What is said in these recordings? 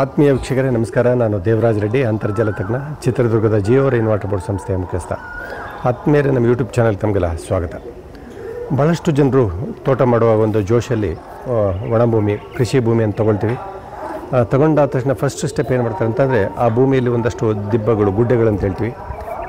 ಆತ್ಮೀಯ ವೀಕ್ಷಕರೇ ನಮಸ್ಕಾರ. ನಾನು ದೇವರಾಜ್ ರೆಡ್ಡಿ, ಅಂತರ್ಜಲ ತಜ್ಞ, ಚಿತ್ರದುರ್ಗದ ಜಿಯೋ ರೈನ್ ವಾಟರ್ ಬೋರ್ಡ್ ಸಂಸ್ಥೆಯ ಮುಖ್ಯಸ್ಥ. ಆತ್ಮೀಯರೇ, ನಮ್ಮ ಯೂಟ್ಯೂಬ್ ಚಾನಲ್ ತಮಗೆಲ್ಲ ಸ್ವಾಗತ. ಭಾಳಷ್ಟು ಜನರು ತೋಟ ಮಾಡುವ ಒಂದು ಜೋಶಲ್ಲಿ ಒಣಭೂಮಿ, ಕೃಷಿ ಭೂಮಿಯನ್ನು ತೊಗೊಳ್ತೀವಿ. ತಗೊಂಡಾದ ತಕ್ಷಣ ಫಸ್ಟ್ ಸ್ಟೆಪ್ ಏನು ಮಾಡ್ತಾರೆ ಅಂತಂದರೆ, ಆ ಭೂಮಿಯಲ್ಲಿ ಒಂದಷ್ಟು ದಿಬ್ಬಗಳು, ಗುಡ್ಡೆಗಳಂತ ಹೇಳ್ತೀವಿ,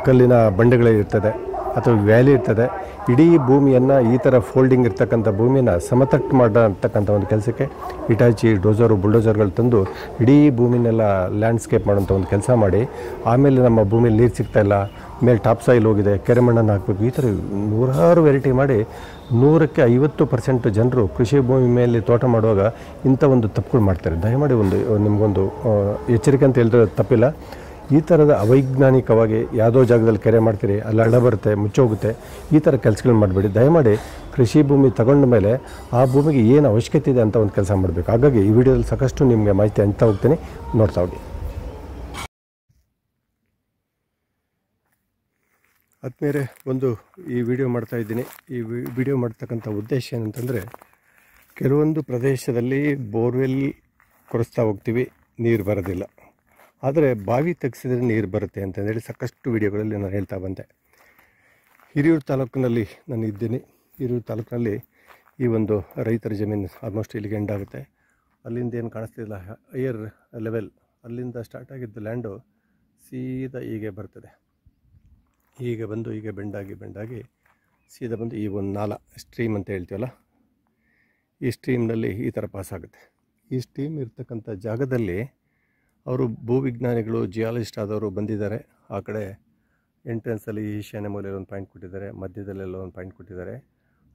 ಕಲ್ಲಿನ ಬಂಡೆಗಳಿರ್ತದೆ ಅಥವಾ ವ್ಯಾಲಿ ಇರ್ತದೆ. ಇಡೀ ಭೂಮಿಯನ್ನು ಈ ಥರ ಫೋಲ್ಡಿಂಗ್ ಇರ್ತಕ್ಕಂಥ ಭೂಮಿಯನ್ನು ಸಮತಟ್ಟು ಮಾಡತಕ್ಕಂಥ ಒಂದು ಕೆಲಸಕ್ಕೆ ಇಟಾಚಿ, ಡೋಸರು, ಬುಲ್ಡೋಸರ್ಗಳು ತಂದು ಇಡೀ ಭೂಮಿನೆಲ್ಲ ಲ್ಯಾಂಡ್ಸ್ಕೇಪ್ ಮಾಡೋಂಥ ಒಂದು ಕೆಲಸ ಮಾಡಿ, ಆಮೇಲೆ ನಮ್ಮ ಭೂಮಿಯಲ್ಲಿ ನೀರು ಸಿಗ್ತಾಯಿಲ್ಲ, ಮೇಲೆ ಟಾಪ್ ಸಾಯಿಲ್ ಹೋಗಿದೆ, ಕೆರೆ ಮಣ್ಣನ್ನು ಹಾಕಬೇಕು, ಈ ಥರ ನೂರಾರು ವೆರೈಟಿ ಮಾಡಿ 100ಕ್ಕೆ 50% ಜನರು ಕೃಷಿ ಭೂಮಿ ಮೇಲೆ ತೋಟ ಮಾಡುವಾಗ ಇಂಥ ಒಂದು ತಪ್ಪುಗಳು ಮಾಡ್ತಾರೆ. ದಯಮಾಡಿ ನಿಮಗೊಂದು ಎಚ್ಚರಿಕೆ ಅಂತ ಹೇಳಿದ್ರೆ ತಪ್ಪಿಲ್ಲ. ಈ ಥರದ ಅವೈಜ್ಞಾನಿಕವಾಗಿ ಯಾವುದೋ ಜಾಗದಲ್ಲಿ ಕೆರೆ ಮಾಡ್ತೀರಿ, ಅಲ್ಲಿ ಹಳ್ಳ ಬರುತ್ತೆ, ಮುಚ್ಚೋಗುತ್ತೆ, ಈ ಥರ ಕೆಲಸಗಳನ್ನ ಮಾಡಬೇಡಿ. ದಯಮಾಡಿ ಕೃಷಿ ಭೂಮಿ ತಗೊಂಡ ಮೇಲೆ ಆ ಭೂಮಿಗೆ ಏನು ಅವಶ್ಯಕತೆ ಇದೆ ಅಂತ ಒಂದು ಕೆಲಸ ಮಾಡಬೇಕು. ಹಾಗಾಗಿ ಈ ವಿಡಿಯೋದಲ್ಲಿ ಸಾಕಷ್ಟು ನಿಮಗೆ ಮಾಹಿತಿ ಅಂತ ಹೋಗ್ತೀನಿ, ನೋಡ್ತಾ ಹೋಗಿ. ಆದ್ಮೇಲೆ ಈ ವಿಡಿಯೋ ಮಾಡ್ತಾ ಇದ್ದೀನಿ. ಈ ವಿಡಿಯೋ ಮಾಡ್ತಕ್ಕಂಥ ಉದ್ದೇಶ ಏನಂತಂದರೆ, ಕೆಲವೊಂದು ಪ್ರದೇಶದಲ್ಲಿ ಬೋರ್ವೆಲ್ ಕೊರೆಸ್ತಾ ಹೋಗ್ತೀವಿ, ನೀರು ಬರೋದಿಲ್ಲ. ಆದರೆ ಬಾವಿ ತೆಗೆಸಿದ್ರೆ ನೀರು ಬರುತ್ತೆ ಅಂತಂದೇಳಿ ಸಾಕಷ್ಟು ವಿಡಿಯೋಗಳಲ್ಲಿ ನಾನು ಹೇಳ್ತಾ ಬಂದೆ. ಹಿರಿಯೂರು ತಾಲೂಕಿನಲ್ಲಿ ನಾನು ಇದ್ದೀನಿ. ಹಿರಿಯೂರು ತಾಲೂಕಿನಲ್ಲಿ ಈ ಒಂದು ರೈತರ ಜಮೀನು ಆಲ್ಮೋಸ್ಟ್ ಇಲ್ಲಿಗೆ ಎಂಡ್ ಆಗುತ್ತೆ. ಅಲ್ಲಿಂದ ಏನು ಕಾಣಿಸ್ತಿಲ್ಲ, ಹೈಯರ್ ಲೆವೆಲ್, ಅಲ್ಲಿಂದ ಸ್ಟಾರ್ಟ್ ಆಗಿದ್ದ ಲ್ಯಾಂಡು ಸೀದಾ ಹೀಗೆ ಬರ್ತದೆ. ಹೀಗೆ ಬಂದು ಹೀಗೆ ಬೆಂಡಾಗಿ ಸೀದಾ ಬಂದು ಈ ಒಂದು ನಾಲ, ಸ್ಟ್ರೀಮ್ ಅಂತ ಹೇಳ್ತೀವಲ್ಲ, ಈ ಸ್ಟ್ರೀಮ್ನಲ್ಲಿ ಈ ಥರ ಪಾಸ್ ಆಗುತ್ತೆ. ಈ ಸ್ಟ್ರೀಮ್ ಇರ್ತಕ್ಕಂಥ ಜಾಗದಲ್ಲಿ ಅವರು ಭೂವಿಜ್ಞಾನಿಗಳು, ಜಿಯಾಲಜಿಸ್ಟ್ ಆದವರು ಬಂದಿದ್ದಾರೆ. ಆ ಕಡೆ ಎಂಟ್ರೆನ್ಸಲ್ಲಿ ಈಶಾನ್ಯ ಮೂಲೆಯಲ್ಲಿ ಒಂದು ಪಾಯಿಂಟ್ ಕೊಟ್ಟಿದ್ದಾರೆ, ಮಧ್ಯದಲ್ಲೆಲ್ಲ ಒಂದು ಪಾಯಿಂಟ್ ಕೊಟ್ಟಿದ್ದಾರೆ.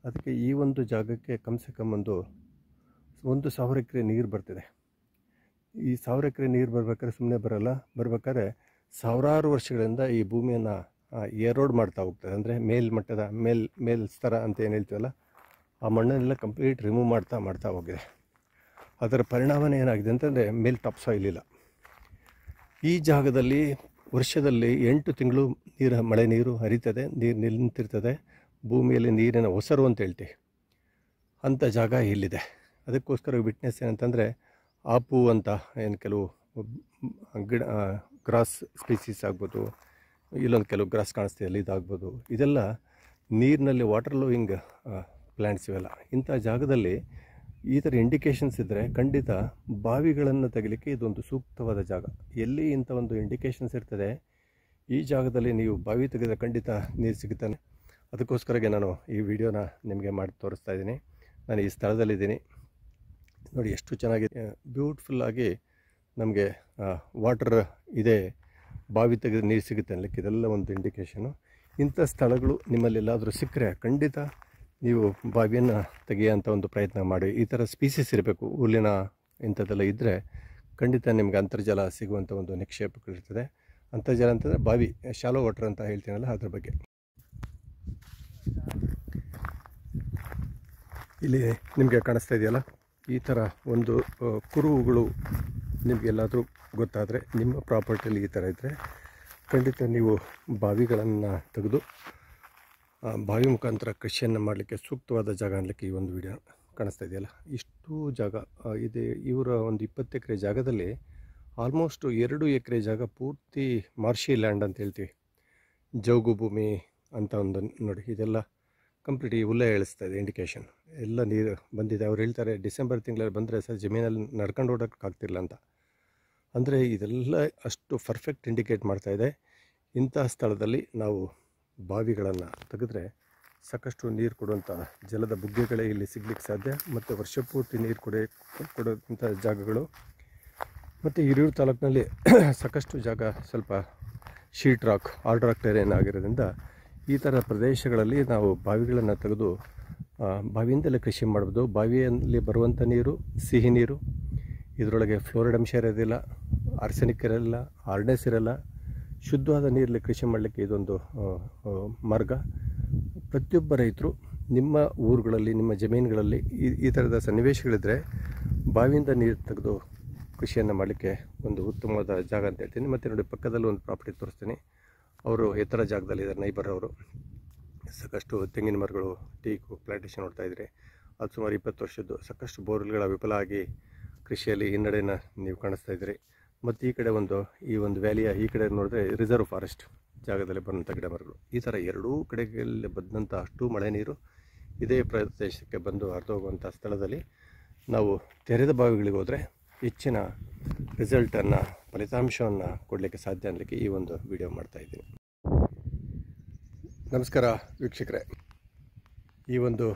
ಅದಕ್ಕೆ ಈ ಒಂದು ಜಾಗಕ್ಕೆ ಕಮ್ಸೆ ಕಮ್ ಒಂದು 1,000 ಎಕರೆ ನೀರು ಬರ್ತಿದೆ. ಈ 1,000 ಎಕರೆ ನೀರು ಬರ್ಬೇಕಾದ್ರೆ ಸುಮ್ಮನೆ ಬರಲ್ಲ. ಬರ್ಬೇಕಾದ್ರೆ ಸಾವಿರಾರು ವರ್ಷಗಳಿಂದ ಈ ಭೂಮಿಯನ್ನು ಏರೋಡ್ ಮಾಡ್ತಾ ಹೋಗ್ತದೆ. ಅಂದರೆ ಮೇಲ್ಮಟ್ಟದ ಮೇಲ್ ಸ್ತರ ಅಂತ ಏನು ಹೇಳ್ತೀವಲ್ಲ, ಆ ಮಣ್ಣನ್ನೆಲ್ಲ ಕಂಪ್ಲೀಟ್ ರಿಮೂವ್ ಮಾಡ್ತಾ ಹೋಗಿದೆ. ಅದರ ಪರಿಣಾಮನೇ ಏನಾಗಿದೆ ಅಂತಂದರೆ, ಮೇಲ್ ಟಾಪ್ ಸಾಯಿಲ್ ಇಲ್ಲ. ಈ ಜಾಗದಲ್ಲಿ ವರ್ಷದಲ್ಲಿ 8 ತಿಂಗಳು ಮಳೆ ನೀರು ಹರಿತದೆ, ನೀರು ನಿಂತಿರ್ತದೆ. ಭೂಮಿಯಲ್ಲಿ ನೀರಿನ ಒಸರು ಅಂತ ಹೇಳ್ತೀವಿ, ಅಂಥ ಜಾಗ ಇಲ್ಲಿದೆ. ಅದಕ್ಕೋಸ್ಕರ ವಿಟ್ನೆಸ್ ಏನಂತಂದರೆ, ಆಪು ಅಂತ ಏನು ಕೆಲವು ಗಿಡ, ಗ್ರಾಸ್ ಸ್ಪೀಸೀಸ್ ಆಗ್ಬೋದು, ಇಲ್ಲೊಂದು ಕೆಲವು ಗ್ರಾಸ್ ಕಾಣಿಸ್ತಿದೆ, ಇದಾಗ್ಬೋದು. ಇದೆಲ್ಲ ನೀರಿನಲ್ಲಿ ವಾಟರ್ ಲೋವಿಂಗ್ ಪ್ಲ್ಯಾಂಟ್ಸ್ ಇವೆಲ್ಲ. ಇಂಥ ಜಾಗದಲ್ಲಿ ಈ ಥರ ಇಂಡಿಕೇಷನ್ಸ್ ಇದ್ದರೆ ಖಂಡಿತ ಬಾವಿಗಳನ್ನು ತೆಗಿಲಿಕ್ಕೆ ಇದೊಂದು ಸೂಕ್ತವಾದ ಜಾಗ. ಎಲ್ಲಿ ಇಂಥ ಒಂದು ಇಂಡಿಕೇಷನ್ಸ್ ಇರ್ತದೆ, ಈ ಜಾಗದಲ್ಲಿ ನೀವು ಬಾವಿ ತೆಗೆದರೆ ಖಂಡಿತ ನೀರು ಸಿಗುತ್ತಾನೆ. ಅದಕ್ಕೋಸ್ಕರಗೆ ನಾನು ಈ ವಿಡಿಯೋನ ನಿಮಗೆ ಮಾಡಿ ತೋರಿಸ್ತಾ ಇದ್ದೀನಿ. ನಾನು ಈ ಸ್ಥಳದಲ್ಲಿದ್ದೀನಿ. ನೋಡಿ ಎಷ್ಟು ಚೆನ್ನಾಗಿದೆ, ಬ್ಯೂಟಿಫುಲ್ಲಾಗಿ ನಮಗೆ ವಾಟರ್ ಇದೆ, ಬಾವಿ ತೆಗೆದ್ರೆ ನೀರು ಸಿಗುತ್ತೆ ಅನ್ನಲಿಕ್ಕೆ ಇದೆಲ್ಲ ಒಂದು ಇಂಡಿಕೇಷನು. ಇಂಥ ಸ್ಥಳಗಳು ನಿಮ್ಮಲ್ಲೆಲ್ಲಾದರೂ ಸಿಕ್ಕರೆ ಖಂಡಿತ ನೀವು ಬಾವಿಯನ್ನು ತೆಗೆಯೋಂಥ ಒಂದು ಪ್ರಯತ್ನ ಮಾಡಿ. ಈ ಥರ ಸ್ಪೀಸೀಸ್ ಇರಬೇಕು, ಹುಲ್ಲಿನ ಇಂಥದ್ದೆಲ್ಲ ಇದ್ದರೆ ಖಂಡಿತ ನಿಮಗೆ ಅಂತರ್ಜಲ ಸಿಗುವಂಥ ಒಂದು ನಿಕ್ಷೇಪಗಳಿರ್ತದೆ. ಅಂತರ್ಜಲ ಅಂತಂದರೆ ಬಾವಿ, ಶಾಲೋ ವಾಟರ್ ಅಂತ ಹೇಳ್ತೀನಲ್ಲ, ಅದ್ರ ಬಗ್ಗೆ. ಇಲ್ಲಿ ನಿಮಗೆ ಕಾಣಿಸ್ತಾ ಇದೆಯಲ್ಲ, ಈ ಥರ ಒಂದು ಕುರುಹುಗಳು ನಿಮಗೆಲ್ಲಾದರೂ ಗೊತ್ತಾದರೆ, ನಿಮ್ಮ ಪ್ರಾಪರ್ಟಿಯಲ್ಲಿ ಈ ಥರ ಇದ್ದರೆ ಖಂಡಿತ ನೀವು ಬಾವಿಗಳನ್ನು ತೆಗೆದು ಬಾವಿ ಮುಖಾಂತರ ಕೃಷಿಯನ್ನು ಮಾಡಲಿಕ್ಕೆ ಸೂಕ್ತವಾದ ಜಾಗ ಅನ್ನಲಿಕ್ಕೆ ಈ ಒಂದು ವಿಡಿಯೋ ಕಾಣಿಸ್ತಾ ಇದೆಯಲ್ಲ. ಇಷ್ಟು ಜಾಗ ಇದೆ. ಇವರ ಒಂದು 20 ಎಕರೆ ಜಾಗದಲ್ಲಿ ಆಲ್ಮೋಸ್ಟ್ 2 ಎಕರೆ ಜಾಗ ಪೂರ್ತಿ ಮಾರ್ಷಿ ಲ್ಯಾಂಡ್ ಅಂತ ಹೇಳ್ತೀವಿ, ಜೌಗು ಭೂಮಿ ಅಂತ ಒಂದು. ನೋಡಿ, ಇದೆಲ್ಲ ಕಂಪ್ಲೀಟ್ ಈ ಹುಲ್ಲೆ ಎಳಿಸ್ತಾ ಇದೆ, ಇಂಡಿಕೇಷನ್ ಎಲ್ಲ ನೀರು ಬಂದಿದೆ. ಅವ್ರು ಹೇಳ್ತಾರೆ ಡಿಸೆಂಬರ್ ತಿಂಗಳಲ್ಲಿ ಬಂದರೆ ಸರ್ ಜಮೀನಲ್ಲಿ ನಡ್ಕೊಂಡು ಓಡೋಕ್ಕಾಗ್ತಿಲ್ಲ ಅಂತ. ಅಂದರೆ ಇದೆಲ್ಲ ಅಷ್ಟು ಪರ್ಫೆಕ್ಟ್ ಇಂಡಿಕೇಟ್ ಮಾಡ್ತಾಯಿದೆ. ಇಂಥ ಸ್ಥಳದಲ್ಲಿ ನಾವು ಬಾವಿಗಳನ್ನು ತೆಗೆದ್ರೆ ಸಾಕಷ್ಟು ನೀರು ಕೊಡುವಂಥ ಜಲದ ಬುಗ್ಗೆಗಳೇ ಇಲ್ಲಿ ಸಿಗ್ಲಿಕ್ಕೆ ಸಾಧ್ಯ. ಮತ್ತು ವರ್ಷಪೂರ್ತಿ ನೀರು ಕೊಡುವಂಥ ಜಾಗಗಳು. ಮತ್ತು ಹಿರಿಯೂರು ತಾಲೂಕಿನಲ್ಲಿ ಸಾಕಷ್ಟು ಜಾಗ ಸ್ವಲ್ಪ sheet rock, hard rock terrain ಆಗಿರೋದ್ರಿಂದ ಈ ಥರ ಪ್ರದೇಶಗಳಲ್ಲಿ ನಾವು ಬಾವಿಗಳನ್ನು ತೆಗೆದು ಬಾವಿಯಿಂದಲೇ ಕೃಷಿ ಮಾಡ್ಬೋದು. ಬಾವಿಯಲ್ಲಿ ಬರುವಂಥ ನೀರು ಸಿಹಿ ನೀರು, ಇದರೊಳಗೆ ಫ್ಲೋರೈಡ್ ಅಂಶ ಇರೋದಿಲ್ಲ, ಆರ್ಸೆನಿಕ್ ಇರೋಲ್ಲ, ಹಾರ್ಡ್ನೆಸ್ ಇರೋಲ್ಲ. ಶುದ್ಧವಾದ ನೀರಲ್ಲಿ ಕೃಷಿ ಮಾಡಲಿಕ್ಕೆ ಇದೊಂದು ಮಾರ್ಗ. ಪ್ರತಿಯೊಬ್ಬ ರೈತರು ನಿಮ್ಮ ಊರುಗಳಲ್ಲಿ, ನಿಮ್ಮ ಜಮೀನುಗಳಲ್ಲಿ ಈ ಥರದ ಸನ್ನಿವೇಶಗಳಿದ್ದರೆ ಬಾವಿಯಿಂದ ನೀರು ತೆಗೆದು ಕೃಷಿಯನ್ನು ಮಾಡಲಿಕ್ಕೆ ಒಂದು ಉತ್ತಮವಾದ ಜಾಗ ಅಂತ ಹೇಳ್ತೀನಿ. ಮತ್ತು ನೋಡಿ, ಪಕ್ಕದಲ್ಲಿ ಒಂದು ಪ್ರಾಪರ್ಟಿ ತೋರಿಸ್ತೀನಿ. ಅವರು ಎತ್ತರ ಜಾಗದಲ್ಲಿದ್ದಾರೆ, ನೈಬರ್ ಅವರು. ಸಾಕಷ್ಟು ತೆಂಗಿನ ಮರಗಳು, ಟೀಕು ಪ್ಲಾಂಟೇಷನ್ ನೋಡ್ತಾಯಿದ್ರೆ ಅದು ಸುಮಾರು 20 ವರ್ಷದ್ದು. ಸಾಕಷ್ಟು ಬೋರ್ವೆಲ್ಗಳ ವಿಫಲ ಆಗಿ ಕೃಷಿಯಲ್ಲಿ ಹಿನ್ನಡೆನ ನೀವು ಕಾಣಿಸ್ತಾ ಇದ್ದೀರಿ. ಮತ್ತು ಈ ಕಡೆ ಈ ಒಂದು ವ್ಯಾಲಿಯ ಈ ಕಡೆ ನೋಡಿದ್ರೆ ರಿಸರ್ವ್ ಫಾರೆಸ್ಟ್ ಜಾಗದಲ್ಲಿ ಬರುವಂಥ ಗಿಡ ಮರಗಳು. ಈ ಥರ ಎರಡೂ ಕಡೆಗಳಲ್ಲಿ ಬಂದಂಥ ಅಷ್ಟು ಮಳೆ ನೀರು ಇದೇ ಪ್ರದೇಶಕ್ಕೆ ಬಂದು ಹರಿದೋಗುವಂಥ ಸ್ಥಳದಲ್ಲಿ ನಾವು ತೆರೆದ ಬಾವಿಗಳಿಗೆ ಹೋದರೆ ಹೆಚ್ಚಿನ ರಿಸಲ್ಟನ್ನು, ಫಲಿತಾಂಶವನ್ನು ಕೊಡಲಿಕ್ಕೆ ಸಾಧ್ಯ ಅನ್ನಲಿಕ್ಕೆ ಈ ಒಂದು ವಿಡಿಯೋ ಮಾಡ್ತಾಯಿದ್ದೀನಿ. ನಮಸ್ಕಾರ ವೀಕ್ಷಕರೇ. ಈ ಒಂದು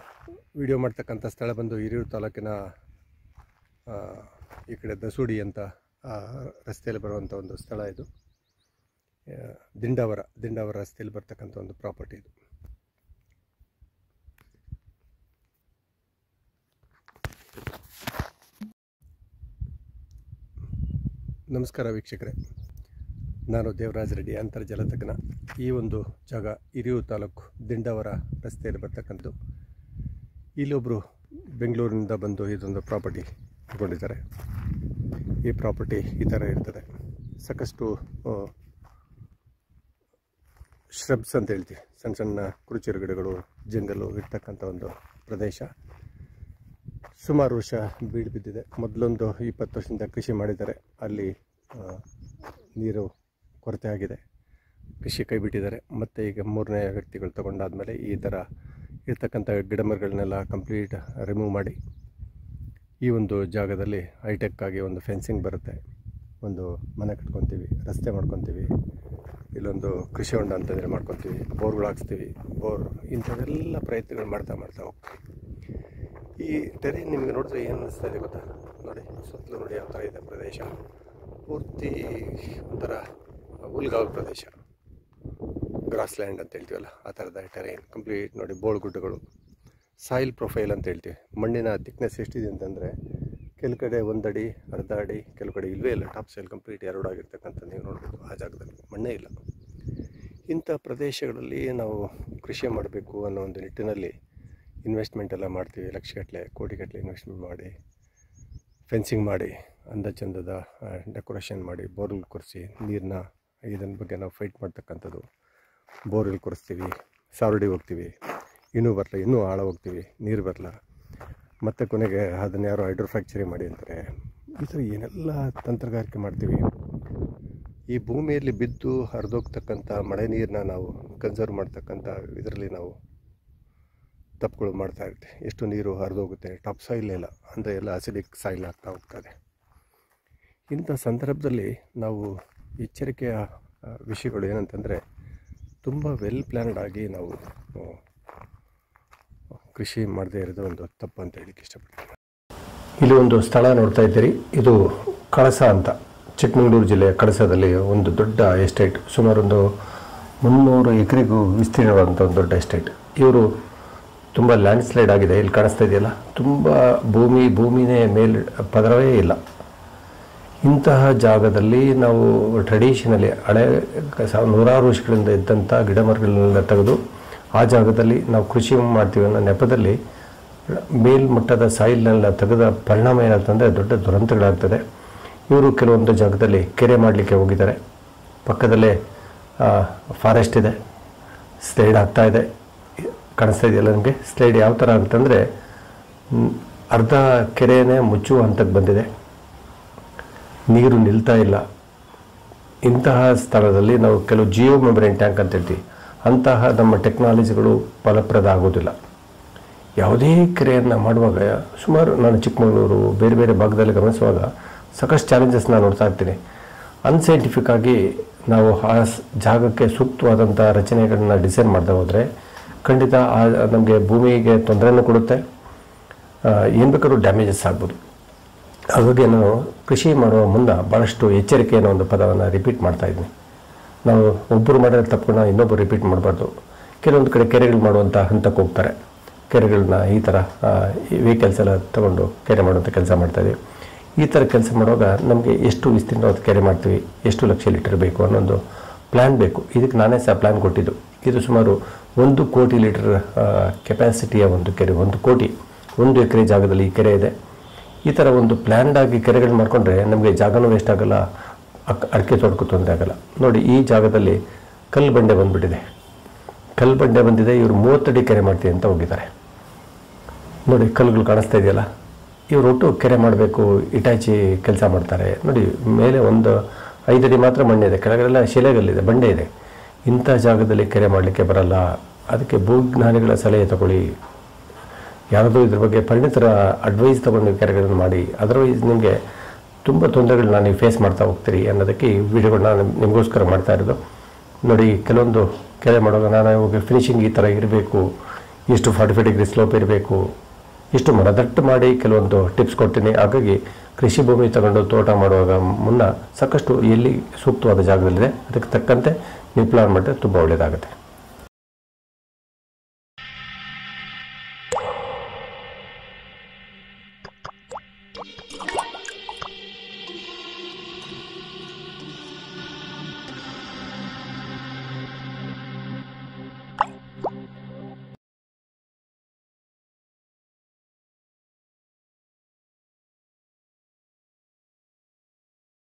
ವಿಡಿಯೋ ಮಾಡ್ತಕ್ಕಂಥ ಸ್ಥಳ ಬಂದು ಹಿರಿಯೂರು ತಾಲೂಕಿನ ಈ ಕಡೆ ದಸೂಡಿ ಅಂತ ರಸ್ತೆಯಲ್ಲಿ ಬರುವಂಥ ಒಂದು ಸ್ಥಳ. ಇದು ದಿಂಡಾವರ ರಸ್ತೆಯಲ್ಲಿ ಬರ್ತಕ್ಕಂಥ ಒಂದು ಪ್ರಾಪರ್ಟಿ ಇದು. ನಮಸ್ಕಾರ ವೀಕ್ಷಕರೇ, ನಾನು ದೇವರಾಜ್ ರೆಡ್ಡಿ, ಅಂತರ್ಜಲ ತಜ್ಞ. ಈ ಒಂದು ಜಾಗ ಹಿರಿಯೂರು ತಾಲೂಕು ದಿಂಡಾವರ ರಸ್ತೆಯಲ್ಲಿ ಬರ್ತಕ್ಕಂಥದ್ದು. ಇಲ್ಲೊಬ್ಬರು ಬೆಂಗಳೂರಿನಿಂದ ಬಂದು ಇದೊಂದು ಪ್ರಾಪರ್ಟಿ ತಗೊಂಡಿದ್ದಾರೆ. ಈ ಪ್ರಾಪರ್ಟಿ ಈ ಥರ ಇರ್ತದೆ. ಸಾಕಷ್ಟು ಶ್ರಬ್ಸ್ ಅಂತ ಹೇಳ್ತೀವಿ, ಸಣ್ಣ ಸಣ್ಣ ಕುರುಚಿರು ಗಿಡಗಳು, ಜಂಗಲು ಇರ್ತಕ್ಕಂಥ ಒಂದು ಪ್ರದೇಶ. ಸುಮಾರು ವರ್ಷ ಬೀಳು ಬಿದ್ದಿದೆ. ಮೊದಲೊಂದು 20 ವರ್ಷದಿಂದ ಕೃಷಿ ಮಾಡಿದ್ದಾರೆ. ಅಲ್ಲಿ ನೀರು ಕೊರತೆ ಆಗಿದೆ, ಕೃಷಿ ಕೈ ಬಿಟ್ಟಿದ್ದಾರೆ. ಮತ್ತು ಈಗ 3ನೇ ವ್ಯಕ್ತಿಗಳು ತಗೊಂಡಾದಮೇಲೆ ಈ ಥರ ಇರ್ತಕ್ಕಂಥ ಗಿಡಮರಗಳನ್ನೆಲ್ಲ ಕಂಪ್ಲೀಟ್ ರಿಮೂವ್ ಮಾಡಿ ಈ ಒಂದು ಜಾಗದಲ್ಲಿ ಹೈಟೆಕ್ ಆಗಿ ಒಂದು ಫೆನ್ಸಿಂಗ್ ಬರುತ್ತೆ, ಒಂದು ಮನೆ ಕಟ್ಕೊತೀವಿ, ರಸ್ತೆ ಮಾಡ್ಕೊತೀವಿ, ಇಲ್ಲೊಂದು ಕೃಷಿ ಹೊಂಡ ಅಂತಂದರೆ ಮಾಡ್ಕೊತೀವಿ, ಬೋರ್ಗಳು ಹಾಕ್ಸ್ತೀವಿ, ಇಂಥವೆಲ್ಲ ಪ್ರಯತ್ನಗಳು ಮಾಡ್ತಾ ಹೋಗ್ತೀವಿ. ಈ ಟೆರೇನ್ ನಿಮಗೆ ನೋಡಿದ್ರೆ ಏನು ಅನ್ನಿಸ್ತಾ ಇದೆ ಗೊತ್ತಾ? ನೋಡಿ, ಸುತ್ತಲೂ ನೋಡಿ ಯಾವ ಥರ ಇದೆ ಪ್ರದೇಶ. ಪೂರ್ತಿ ಒಂಥರ ಹುಲ್ಗಾವಲು ಪ್ರದೇಶ, ಗ್ರಾಸ್ ಲ್ಯಾಂಡ್ ಅಂತ ಹೇಳ್ತೀವಲ್ಲ ಆ ಥರದ ಟೆರೇನ್ ಕಂಪ್ಲೀಟ್. ನೋಡಿ, ಬೋಳ್ಗುಡ್ಡಗಳು, ಸಾಯಿಲ್ ಪ್ರೊಫೈಲ್ ಅಂತ ಹೇಳ್ತೀವಿ. ಮಣ್ಣಿನ ಥಿಕ್ನೆಸ್ ಎಷ್ಟಿದೆ ಅಂತಂದರೆ ಕೆಲವು ಕಡೆ 1 ಅಡಿ, ಅರ್ಧ ಅಡಿ, ಕೆಲವು ಕಡೆ ಇಲ್ಲವೇ ಇಲ್ಲ. ಟಾಪ್ ಸೈಲ್ ಕಂಪ್ಲೀಟ್ ಎರಡಾಗಿರ್ತಕ್ಕಂಥ ನೀವು ನೋಡ್ಬೋದು. ಆ ಜಾಗದಲ್ಲಿ ಮಣ್ಣೇ ಇಲ್ಲ. ಇಂಥ ಪ್ರದೇಶಗಳಲ್ಲಿ ನಾವು ಕೃಷಿ ಮಾಡಬೇಕು ಅನ್ನೋ ಒಂದು ನಿಟ್ಟಿನಲ್ಲಿ ಇನ್ವೆಸ್ಟ್ಮೆಂಟ್ ಎಲ್ಲ ಮಾಡ್ತೀವಿ. ಲಕ್ಷಗಟ್ಟಲೆ, ಕೋಟಿಗಟ್ಟಲೆ ಇನ್ವೆಸ್ಟ್ಮೆಂಟ್ ಮಾಡಿ, ಫೆನ್ಸಿಂಗ್ ಮಾಡಿ, ಅಂದ ಚಂದದ ಡೆಕೋರೇಷನ್ ಮಾಡಿ, ಬೋರ್ವೆಲ್ ಕೊರೆಸಿ, ನೀರನ್ನ ಇದನ್ನ ಬಗ್ಗೆ ನಾವು ಫೈಟ್ ಮಾಡ್ತಕ್ಕಂಥದ್ದು. ಬೋರ್ವೆಲ್ ಕೊರೆಸ್ತೀವಿ, ಸಾವರ್ಡಿ ಹೋಗ್ತೀವಿ, ಇನ್ನೂ ಆಳ ಹೋಗ್ತೀವಿ, ನೀರು ಬರಲ್ಲ. ಮತ್ತು ಕೊನೆಗೆ ಅದನ್ನು ಯಾರೋ ಹೈಡ್ರೋಫ್ಯಾಕ್ಚರಿ ಮಾಡಿ ಅಂತಾರೆ. ಈ ಥರ ಏನೆಲ್ಲ ತಂತ್ರಗಾರಿಕೆ ಮಾಡ್ತೀವಿ. ಈ ಭೂಮಿಯಲ್ಲಿ ಬಿದ್ದು ಹರಿದೋಗ್ತಕ್ಕಂಥ ಮಳೆ ನೀರನ್ನ ನಾವು ಕನ್ಸರ್ವ್ ಮಾಡ್ತಕ್ಕಂಥ ಇದರಲ್ಲಿ ನಾವು ತಪ್ಪುಗಳು ಮಾಡ್ತಾ ಇರ್ತೀವಿ. ಎಷ್ಟು ನೀರು ಹರಿದೋಗುತ್ತೆ, ಟಾಪ್ ಸಾಯಿಲ್ ಇಲ್ಲ ಅಂದರೆ ಎಲ್ಲ ಅಸಿಡಿಕ್ ಸಾಯಿಲ್ ಆಗ್ತಾ ಹೋಗ್ತದೆ. ಇಂಥ ಸಂದರ್ಭದಲ್ಲಿ ನಾವು ಎಚ್ಚರಿಕೆಯ ವಿಷಯಗಳು ಏನಂತಂದರೆ, ತುಂಬ ವೆಲ್ ಪ್ಲ್ಯಾನ್ಡ್ ಆಗಿ ನಾವು ಕೃಷಿ ಮಾಡದೇ ಇರೋದು ಒಂದು ತಪ್ಪು ಅಂತ ಹೇಳಕ್ಕೆ ಇಷ್ಟಪಡ್ತೀನಿ. ಇಲ್ಲಿ ಒಂದು ಸ್ಥಳ ನೋಡ್ತಾ ಇದ್ದೀರಿ. ಇದು ಕಳಸ ಅಂತ, ಚಿಕ್ಕಮಗಳೂರು ಜಿಲ್ಲೆಯ ಕಳಸದಲ್ಲಿ ಒಂದು ದೊಡ್ಡ ಎಸ್ಟೇಟ್. ಸುಮಾರು ಒಂದು 300 ಎಕರೆಗೂ ವಿಸ್ತೀರ್ಣವಾದಂಥ ಒಂದು ದೊಡ್ಡ ಎಸ್ಟೇಟ್. ಇವರು ತುಂಬ ಲ್ಯಾಂಡ್ ಸ್ಲೈಡ್ ಆಗಿದೆ. ಇಲ್ಲಿ ಕಾಣಿಸ್ತಾ ಇದೆಯಲ್ಲ, ತುಂಬ ಭೂಮಿನೇ ಮೇಲೆ ಪದರವೇ ಇಲ್ಲ. ಇಂತಹ ಜಾಗದಲ್ಲಿ ನಾವು ಟ್ರೆಡಿಷನಲಿ ನೂರಾರು ವರ್ಷಗಳಿಂದ ಇದ್ದಂಥ ಗಿಡ ಮರಗಳನ್ನೆಲ್ಲ ತೆಗೆದು ಆ ಜಾಗದಲ್ಲಿ ನಾವು ಕೃಷಿ ಮಾಡ್ತೀವಿ ಅನ್ನೋ ನೆಪದಲ್ಲಿ ಮೇಲ್ಮಟ್ಟದ ಸಾಯಿಲ್ನೆಲ್ಲ ತೆಗೆದ ಪರಿಣಾಮ ಏನಂತಂದರೆ ದೊಡ್ಡ ದುರಂತಗಳಾಗ್ತದೆ. ಇವರು ಕೆಲವೊಂದು ಜಾಗದಲ್ಲಿ ಕೆರೆ ಮಾಡಲಿಕ್ಕೆ ಹೋಗಿದ್ದಾರೆ. ಪಕ್ಕದಲ್ಲೇ ಫಾರೆಸ್ಟ್ ಇದೆ, ಸ್ಲೈಡ್ ಆಗ್ತಾ ಇದೆ. ಕಾಣಿಸ್ತಾ ಇದೆಯಲ್ಲ ನಿಮಗೆ? ಸ್ಲೈಡ್ ಯಾವ ಥರ ಅಂತಂದರೆ ಅರ್ಧ ಕೆರೆನೇ ಮುಚ್ಚುವ ಹಂತಕ್ಕೆ ಬಂದಿದೆ, ನೀರು ನಿಲ್ತಾ ಇಲ್ಲ. ಇಂತಹ ಸ್ಥಳದಲ್ಲಿ ನಾವು ಕೆಲವು ಜಿಯೋ ಮೆಂಬ್ರೇನ್ ಟ್ಯಾಂಕ್ ಅಂತ ಹೇಳ್ತೀವಿ, ಅಂತಹ ನಮ್ಮ ಟೆಕ್ನಾಲಜಿಗಳು ಫಲಪ್ರದ ಆಗೋದಿಲ್ಲ. ಯಾವುದೇ ಕೆರೆಯನ್ನು ಮಾಡುವಾಗ ಸುಮಾರು ನಾನು ಚಿಕ್ಕಮಗಳೂರು ಬೇರೆ ಬೇರೆ ಭಾಗದಲ್ಲಿ ಗಮನಿಸುವಾಗ ಸಾಕಷ್ಟು ಚಾಲೆಂಜಸ್ನ ನೋಡ್ತಾ ಇರ್ತೀನಿ. ಅನ್ಸೈಂಟಿಫಿಕ್ ಆಗಿ ನಾವು ಆ ಜಾಗಕ್ಕೆ ಸೂಕ್ತವಾದಂಥ ರಚನೆಗಳನ್ನ ಡಿಸೈನ್ ಮಾಡದೆ ಹೋದರೆ ಖಂಡಿತ ನಮಗೆ ಭೂಮಿಗೆ ತೊಂದರೆನೂ ಕೊಡುತ್ತೆ, ಏನು ಬೇಕಾದ್ರೂ ಡ್ಯಾಮೇಜಸ್ ಆಗ್ಬೋದು. ಹಾಗಾಗಿ ನಾನು ಕೃಷಿ ಮಾಡುವ ಮುನ್ನ ಭಾಳಷ್ಟು ಎಚ್ಚರಿಕೆ ಅನ್ನೋ ಒಂದು ಪದವನ್ನು ರಿಪೀಟ್ ಮಾಡ್ತಾಯಿದ್ದೀನಿ. ನಾವು ಒಬ್ಬರು ಮಾಡಿರೋ ತಪ್ಪನ್ನ ಇನ್ನೊಬ್ಬರು ರಿಪೀಟ್ ಮಾಡಬಾರ್ದು. ಕೆಲವೊಂದು ಕಡೆ ಕೆರೆಗಳು ಮಾಡುವಂಥ ಹಂತಕ್ಕೆ ಹೋಗ್ತಾರೆ. ಕೆರೆಗಳನ್ನ ಈ ಥರ ವೆಹಿಕಲ್ಸ್ ಎಲ್ಲ ತಗೊಂಡು ಕೆರೆ ಮಾಡುವಂಥ ಕೆಲಸ ಮಾಡ್ತಾಯಿದ್ದೀವಿ. ಈ ಥರ ಕೆಲಸ ಮಾಡುವಾಗ ನಮಗೆ ಎಷ್ಟು ವಿಸ್ತೀರ್ಣವಾದ ಕೆರೆ ಮಾಡ್ತೀವಿ, ಎಷ್ಟು ಲಕ್ಷ ಲೀಟರ್ ಬೇಕು ಅನ್ನೋದು ಪ್ಲ್ಯಾನ್ ಬೇಕು. ಇದಕ್ಕೆ ನಾನೇ ಸಹ ಪ್ಲ್ಯಾನ್ ಕೊಟ್ಟಿದ್ದು. ಇದು ಸುಮಾರು 1 ಕೋಟಿ ಲೀಟರ್ ಕೆಪಾಸಿಟಿಯ ಒಂದು ಕೆರೆ. 1 ಕೋಟಿ 1 ಎಕರೆ ಜಾಗದಲ್ಲಿ ಈ ಕೆರೆ ಇದೆ. ಈ ಥರ ಒಂದು ಪ್ಲ್ಯಾನ್ಡ್ ಆಗಿ ಕೆರೆಗಳು ಮಾಡಿಕೊಂಡ್ರೆ ನಮಗೆ ಜಾಗನೂ ವೇಸ್ಟ್ ಆಗಲ್ಲ, ಅಡಿಕೆ ತೋಟಕ್ಕೂ ತೊಂದರೆ ಆಗಲ್ಲ. ನೋಡಿ, ಈ ಜಾಗದಲ್ಲಿ ಕಲ್ಲು ಬಂಡೆ ಬಂದುಬಿಟ್ಟಿದೆ. ಕಲ್ಲು ಬಂಡೆ ಬಂದಿದೆ. ಇವರು 30 ಅಡಿ ಕೆರೆ ಮಾಡ್ತೀವಿ ಅಂತ ಹೋಗಿದ್ದಾರೆ. ನೋಡಿ, ಕಲ್ಲುಗಳು ಕಾಣಿಸ್ತಾ ಇದೆಯಲ್ಲ, ಇವರೊಟ್ಟು ಕೆರೆ ಮಾಡಬೇಕು, ಇಟಾಚಿ ಕೆಲಸ ಮಾಡ್ತಾರೆ ನೋಡಿ. ಮೇಲೆ ಒಂದು 5 ಅಡಿ ಮಾತ್ರ ಮಣ್ಣಿದೆ, ಕೆಳಗಡೆಲ್ಲ ಶಿಲೆಗಲ್ಲಿದೆ, ಬಂಡೆ ಇದೆ. ಇಂಥ ಜಾಗದಲ್ಲಿ ಕೆರೆ ಮಾಡಲಿಕ್ಕೆ ಬರಲ್ಲ. ಅದಕ್ಕೆ ಭೂಜ್ಞಾನಿಗಳ ಸಲಹೆ ತಗೊಳ್ಳಿ, ಯಾವುದೋ ಇದ್ರ ಬಗ್ಗೆ ಪರಿಣಿತರ ಅಡ್ವೈಸ್ ತೊಗೊಂಡು ಕೆರೆಗಳನ್ನು ಮಾಡಿ. ಅದರ್ವೈಸ್ ನಿಮಗೆ ತುಂಬ ತೊಂದರೆಗಳನ್ನ ನೀವು ಫೇಸ್ ಮಾಡ್ತಾ ಹೋಗ್ತೀರಿ ಅನ್ನೋದಕ್ಕೆ ಈ ವಿಡಿಯೋಗಳನ್ನ ನಿಮಗೋಸ್ಕರ ಮಾಡ್ತಾ ಇರೋದು. ನೋಡಿ, ಕೆಲವೊಂದು ಕೆರೆ ಮಾಡುವಾಗ ನಾನು ಇವಾಗ ಫಿನಿಶಿಂಗ್ ಈ ಥರ ಇರಬೇಕು, ಇಷ್ಟು 45 ಡಿಗ್ರಿ ಸ್ಲೋಪ್ ಇರಬೇಕು, ಇಷ್ಟು ಮರದಟ್ಟು ಮಾಡಿ ಕೆಲವೊಂದು ಟಿಪ್ಸ್ ಕೊಡ್ತೀನಿ. ಹಾಗಾಗಿ ಕೃಷಿ ಭೂಮಿ ತಗೊಂಡು ತೋಟ ಮಾಡುವಾಗ ಮುನ್ನ ಸಾಕಷ್ಟು ಎಲ್ಲಿ ಸೂಕ್ತವಾದ ಜಾಗದಲ್ಲಿದೆ ಅದಕ್ಕೆ ತಕ್ಕಂತೆ ನೀವು ಪ್ಲಾನ್ ಮಾಡಿದ್ರೆ ತುಂಬ ಒಳ್ಳೆಯದಾಗುತ್ತೆ.